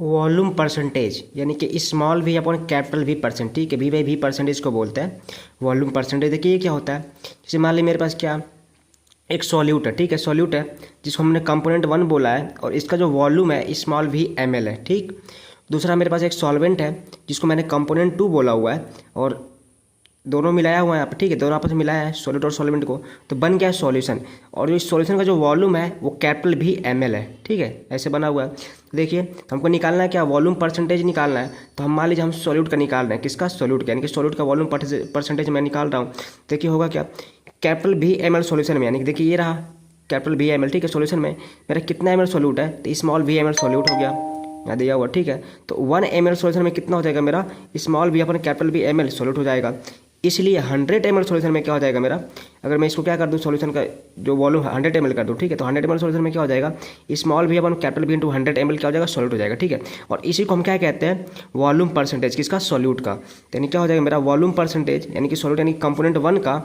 Volume percentage यानी कि small V upon capital V percent, ठीक है, वी बाई वी परसेंटेज को बोलते हैं वॉल्यूम परसेंटेज। देखिए ये क्या होता है, जैसे मान ली मेरे पास क्या एक सॉल्यूट है, ठीक है, सॉल्यूट है जिसको हमने कंपोनेंट 1 बोला है और इसका जो वॉल्यूम है स्मॉल वी ml है, ठीक। दूसरा मेरे पास एक सॉल्वेंट है जिसको मैंने कंपोनेंट 2 बोला हुआ है और दोनों मिलाया हुआ है यहाँ पर, ठीक है, दोनों आपस में मिलाया है सॉलिड और सॉल्वेंट को, तो बन गया है सॉल्यूशन। और जो इस सॉल्यूशन का जो वॉल्यूम है वो कैपिटल भी ml है, ठीक है, ऐसे बना हुआ है। देखिए हमको निकालना है क्या, वॉल्यूम परसेंटेज निकालना है। तो हम मान लीजिए हम सॉल्यूट का निकाल रहे हैं, किसका, सॉल्यूट का, यानी कि सॉल्यूट का वॉल्यूम परसेंटेज मैं निकाल रहा हूँ। देखिए होगा क्या, कैपिटल भी ml सॉल्यूशन में, यानी कि देखिए ये रहा कैपिटल भी ml, ठीक है, सॉल्यूशन में मेरा कितना ml सॉल्यूट है, तो स्मॉल भी ml सॉल्यूट हो गया, यहाँ दिया हुआ, ठीक है। तो 1 ml सॉल्यूशन में कितना हो जाएगा मेरा, स्मॉल भी अपन कैपिटल भी ml सॉल्यूट हो जाएगा। इसलिए 100 ml सॉल्यूशन में क्या हो जाएगा मेरा, अगर मैं इसको क्या कर दूँ सॉल्यूशन का जो वॉल्यूम 100 ml कर दूँ, ठीक है, तो 100 ml सॉल्यूशन में क्या हो जाएगा, स्मॉल भी अपन कैपिटल भी इंटू 100 ml क्या हो जाएगा, सॉल्यूट हो जाएगा, ठीक है। और इसी को हम क्या कहते हैं, वॉल्यूम परसेंटेज, किसका, सॉल्यूट का। यानी क्या हो जाएगा मेरा वॉल्यूम परसेंटेज यानी कि सॉल्यूट यानी कंपोनेंट 1 का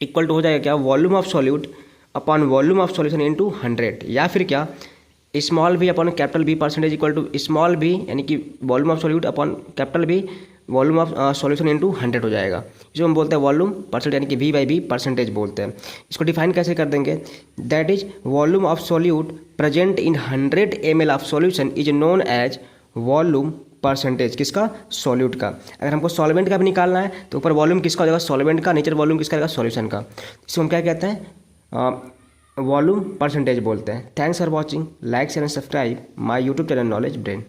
इक्वल टू हो जाएगा क्या, volume of solute upon volume of solution into 100, या फिर क्या small B upon capital B percentage equal to small B यानी कि volume of solute upon capital B volume of solution into 100 हो जाएगा। इसको हम बोलते हैं वॉल्यूम परसेंट यानी कि वी बाई बी परसेंटेज बोलते हैं। इसको डिफाइन कैसे कर देंगे, that is volume of solute present in 100 ml of solution is known as volume percentage, किसका, सॉल्यूट का। अगर हमको सॉल्वेंट का भी निकालना है तो ऊपर वॉल्यूम किसका हो जाएगा, सॉल्वेंट का, नीचे वॉल्यूम किसका रहेगा, सॉल्यूशन का। इसको हम क्या कहते हैं, वॉल्यूम परसेंटेज बोलते हैं। Thanks for watching, like share and subscribe my YouTube channel knowledge brain.